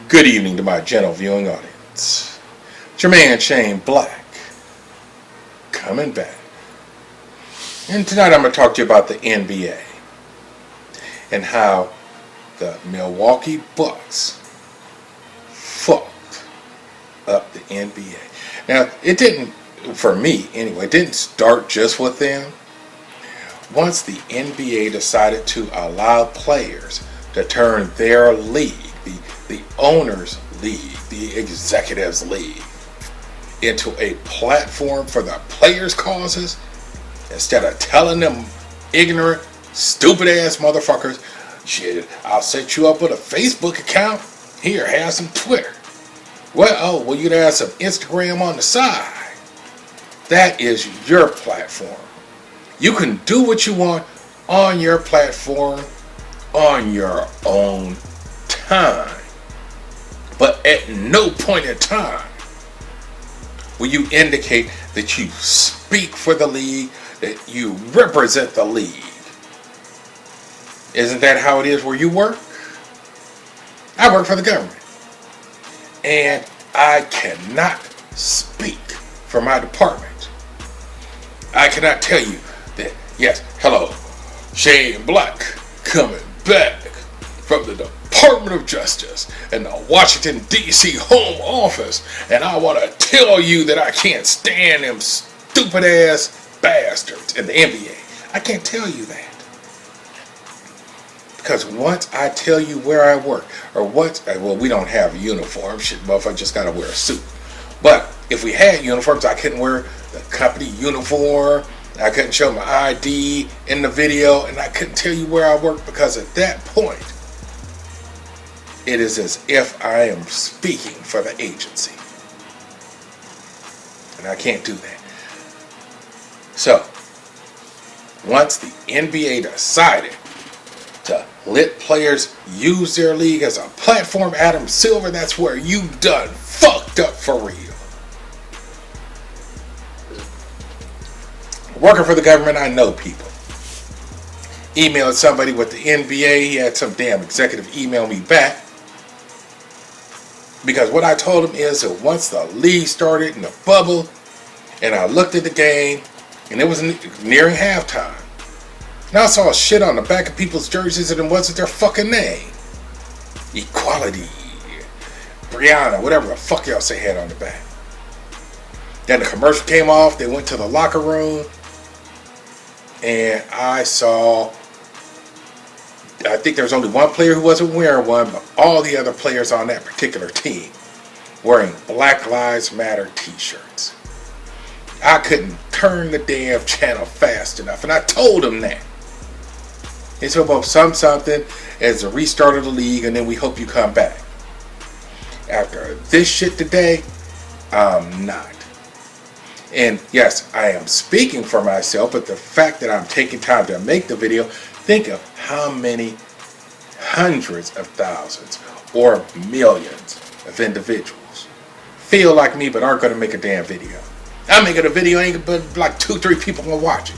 Good evening to my gentle viewing audience. It's your man Shane Black coming back. And tonight I'm going to talk to you about the NBA and how the Milwaukee Bucks fucked up the NBA. Now, it didn't, for me anyway, it didn't start just with them. Once the NBA decided to allow players to turn their league, the owners' league, the executives' league, into a platform for the players' causes, instead of telling them ignorant, stupid-ass motherfuckers, shit, I'll set you up with a Facebook account. Here, have some Twitter. Well, you'd have some Instagram on the side. That is your platform. You can do what you want on your platform on your own time. But at no point in time will you indicate that you speak for the league, that you represent the league. Isn't that how it is where you work? I work for the government. And I cannot speak for my department. I cannot tell you that, yes, hello, Shane Black coming back from the Department of Justice and the Washington, D.C. Home Office, and I want to tell you that I can't stand them stupid-ass bastards in the NBA. I can't tell you that. Because once I tell you where I work, or we don't have a uniform, shit, motherfucker just gotta wear a suit. But if we had uniforms, I couldn't wear the company uniform, I couldn't show my ID in the video, and I couldn't tell you where I work, because at that point, it is as if I am speaking for the agency. And I can't do that. So, once the NBA decided to let players use their league as a platform, Adam Silver, that's where you done fucked up for real. Working for the government, I know people. Emailed somebody with the NBA, he had some damn executive email me back. Because what I told him is that once the league started in the bubble, and I looked at the game, and it was nearing halftime, and I saw shit on the back of people's jerseys and it wasn't their fucking name. Equality, Brianna, whatever the fuck y'all say had on the back. Then the commercial came off, they went to the locker room, and I think there was only one player who wasn't wearing one, but all the other players on that particular team wearing Black Lives Matter t-shirts. I couldn't turn the damn channel fast enough, and I told them that. They said about something as a restart of the league, and then we hope you come back. After this shit today, I'm not. And yes, I am speaking for myself, but the fact that I'm taking time to make the video, think of how many hundreds of thousands or millions of individuals feel like me but aren't going to make a damn video. I'm making a video, ain't but like 2-3 people gonna watch it.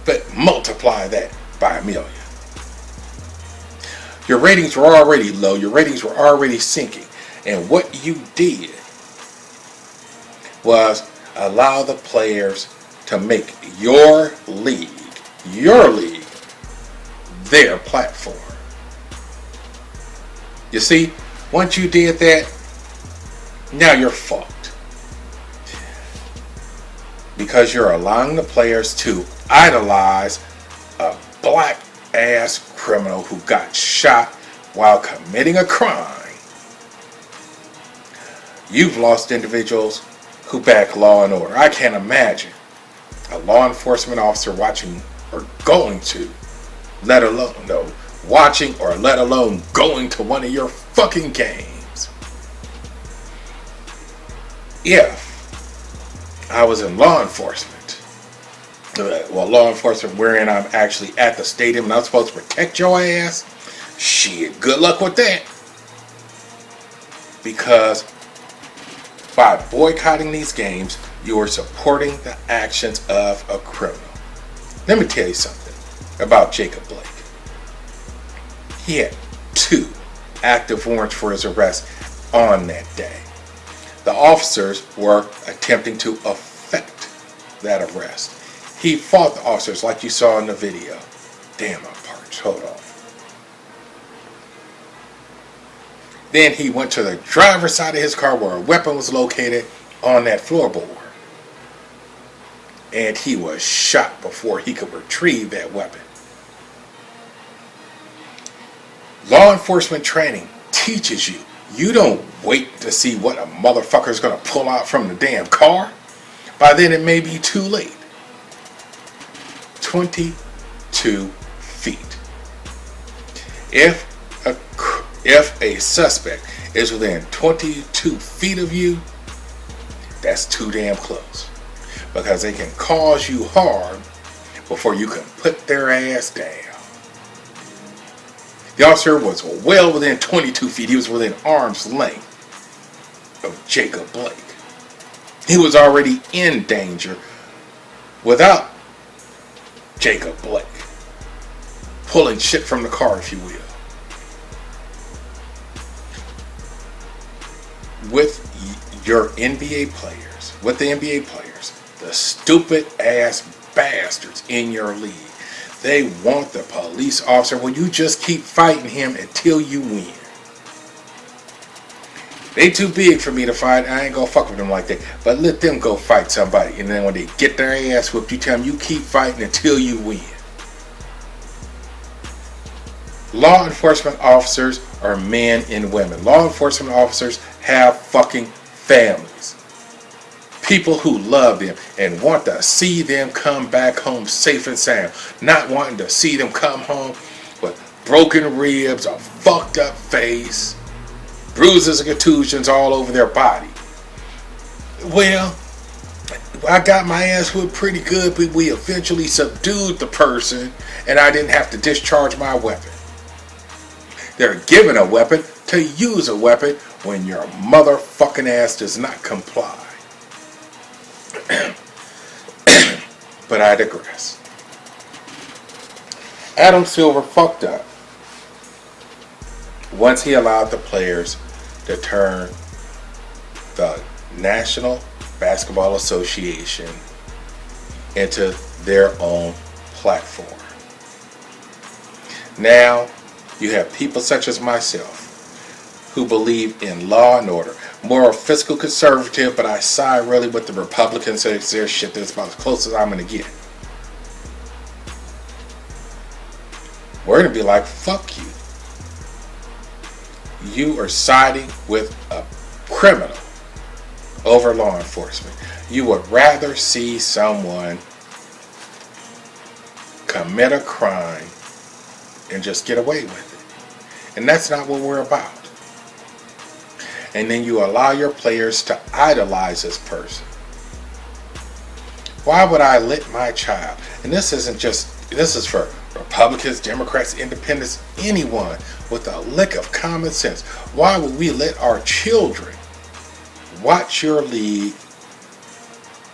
But multiply that by a million. Your ratings were already low. Your ratings were already sinking. And what you did was allow the players to make your league, their platform. You see, once you did that, now you're fucked. Because you're allowing the players to idolize a black ass criminal who got shot while committing a crime. You've lost individuals who back law and order. I can't imagine a law enforcement officer watching or going to, let alone going to one of your fucking games. If I was in law enforcement, law enforcement wherein I'm actually at the stadium and I'm supposed to protect your ass, shit, good luck with that. Because by boycotting these games, you are supporting the actions of a criminal. Let me tell you something about Jacob Blake. He had 2 active warrants for his arrest on that day. The officers were attempting to effect that arrest. He fought the officers like you saw in the video. Damn, I'm parched. Hold on. Then he went to the driver's side of his car where a weapon was located on that floorboard. And he was shot before he could retrieve that weapon. Law enforcement training teaches you. You don't wait to see what a motherfucker's going to pull out from the damn car. By then it may be too late. 22 feet. If a suspect is within 22 feet of you, that's too damn close. Because they can cause you harm before you can put their ass down. The officer was well within 22 feet. He was within arm's length of Jacob Blake. He was already in danger without Jacob Blake pulling shit from the car, if you will. With your NBA players, the stupid ass bastards in your league, they want the police officer. Well, you just keep fighting him until you win. They too big for me to fight. I ain't gonna fuck with them like that. But let them go fight somebody. And then when they get their ass whooped, you tell them you keep fighting until you win. Law enforcement officers are men and women. Law enforcement officers have fucking families. People who love them and want to see them come back home safe and sound. Not wanting to see them come home with broken ribs, a fucked up face, bruises and contusions all over their body. Well, I got my ass whipped pretty good, but we eventually subdued the person and I didn't have to discharge my weapon. They're given a weapon to use a weapon when your motherfucking ass does not comply. But I digress. Adam Silver fucked up once he allowed the players to turn the National Basketball Association into their own platform. Now, you have people such as myself who believe in law and order. More fiscal conservative, but I side really with the Republicans. It's their shit that's about as close as I'm going to get. We're going to be like, fuck you. You are siding with a criminal over law enforcement. You would rather see someone commit a crime and just get away with it. And that's not what we're about. And then you allow your players to idolize this person. Why would I let my child, and this is for Republicans, Democrats, Independents, anyone with a lick of common sense. Why would we let our children watch your league,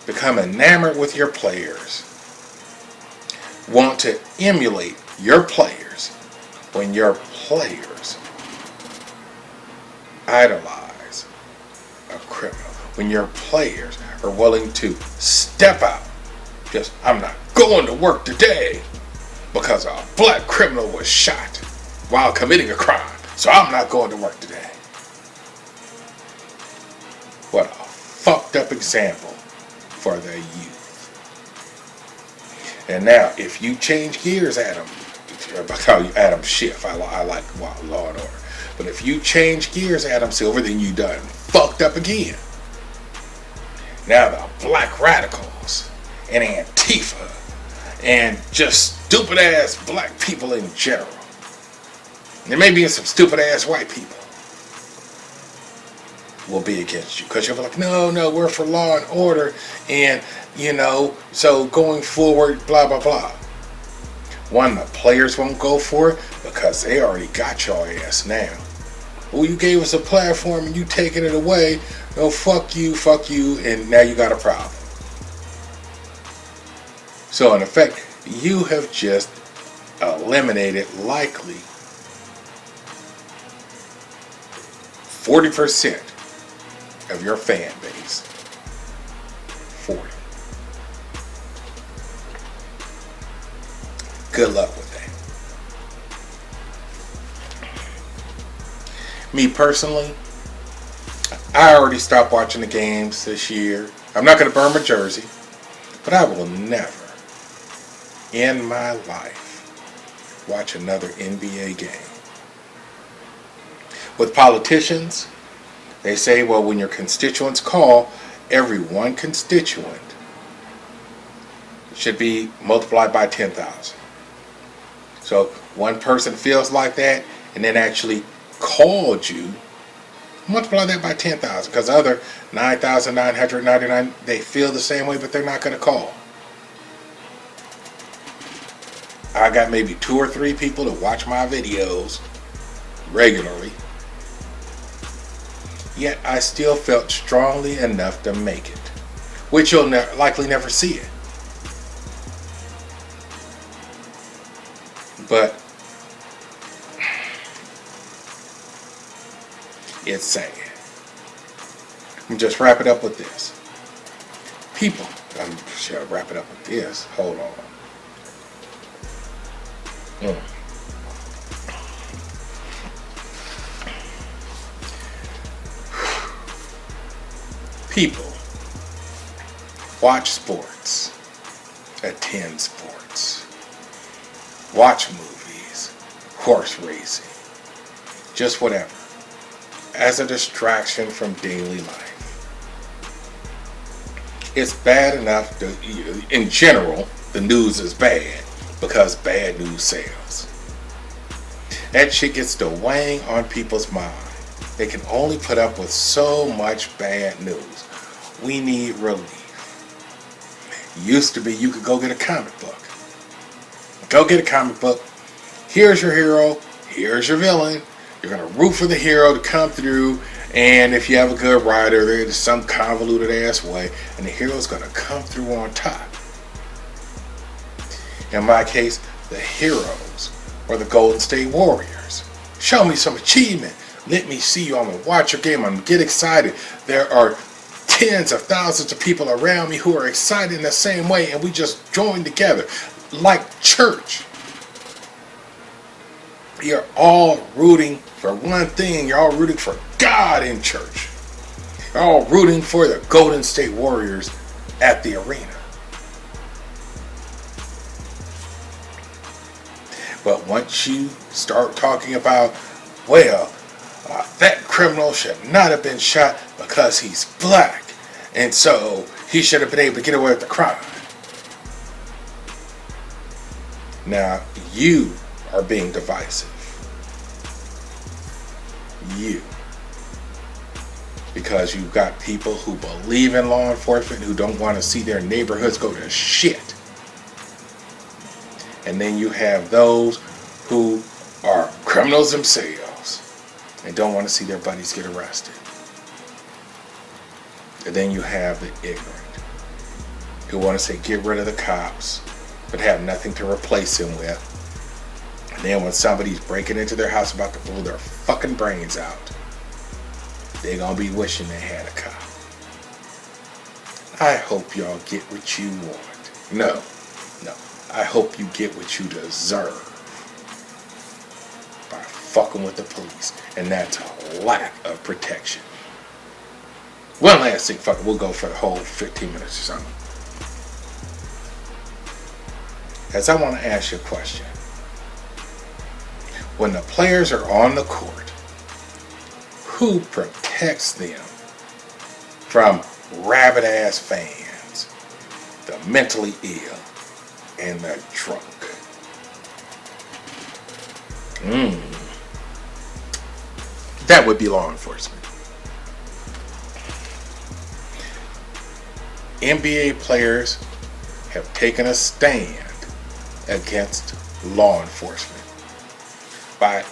become enamored with your players, want to emulate your players when your players idolize a criminal, when your players are willing to step out, just, I'm not going to work today because a black criminal was shot while committing a crime, so I'm not going to work today. What a fucked up example for the youth. And now, if you change gears, Adam, I call you Adam Schiff, I like Law and Order. But if you change gears, Adam Silver, then you done fucked up again. Now the black radicals and Antifa and just stupid ass black people in general. There may be some stupid ass white people will be against you because you'll be like, no, we're for law and order, and so going forward, blah blah blah. One, the players won't go for it because they already got your ass now. Well, you gave us a platform and you taking it away. No, fuck you, and now you got a problem. So in effect, you have just eliminated likely 40% of your fan base. 40. Good luck with that. Me personally, I already stopped watching the games this year. I'm not going to burn my jersey, but I will never in my life watch another NBA game. With politicians, they say, well, when your constituents call, every one constituent should be multiplied by 10,000. So one person feels like that and then actually called you, multiply that by 10,000, because the other 9,999, they feel the same way, but they're not going to call. I got maybe 2 or 3 people that watch my videos regularly, yet I still felt strongly enough to make it, which you'll likely never see it. But it's sad. I'm just wrap it up with this. People, should I wrap it up with this? Hold on. People watch sports, attend sports, watch movies, horse racing, just whatever, as a distraction from daily life. It's bad enough to, in general, the news is bad because bad news sells. That shit gets to weighing on people's mind. They can only put up with so much bad news. We need relief. Used to be you could go get a comic book. Go get a comic book. Here's your hero. Here's your villain. You're going to root for the hero to come through. And if you have a good writer, there's some convoluted ass way. And the hero's going to come through on top. In my case, the heroes are the Golden State Warriors. Show me some achievement. Let me see you. I'm going to watch your game. I'm going to get excited. There are tens of thousands of people around me who are excited in the same way, and we just join together like church. You're all rooting for one thing. You're all rooting for God in church. You're all rooting for the Golden State Warriors at the arena. But once you start talking about, well, that criminal should not have been shot because he's black, and so he should have been able to get away with the crime. Now, you are being divisive. You. Because you've got people who believe in law enforcement who don't want to see their neighborhoods go to shit. And then you have those who are criminals themselves and don't want to see their buddies get arrested. And then you have the ignorant who want to say get rid of the cops but have nothing to replace them with. And then when somebody's breaking into their house about to blow their fucking brains out, they're going to be wishing they had a cop. I hope y'all get what you want. No. I hope you get what you deserve by fucking with the police. And that's a lack of protection. One last thing, fuck it, we'll go for the whole 15 minutes or something. As I want to ask you a question. When the players are on the court, who protects them from rabid-ass fans, the mentally ill, and the drunk? That would be law enforcement. NBA players have taken a stand against law enforcement by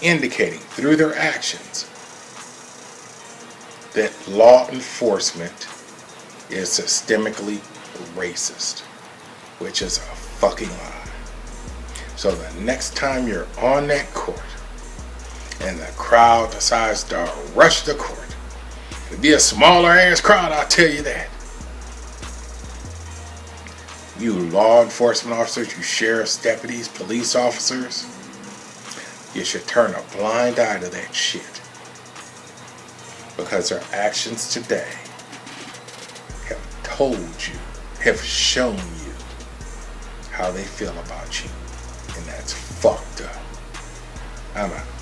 indicating through their actions that law enforcement is systemically racist, which is a fucking lie. So the next time you're on that court and the crowd decides to rush the court. It'll be a smaller ass crowd, I'll tell you that. You law enforcement officers, you sheriff's deputies, police officers, you should turn a blind eye to that shit. Because their actions today have told you, have shown you how they feel about you. And that's fucked up. I'm out.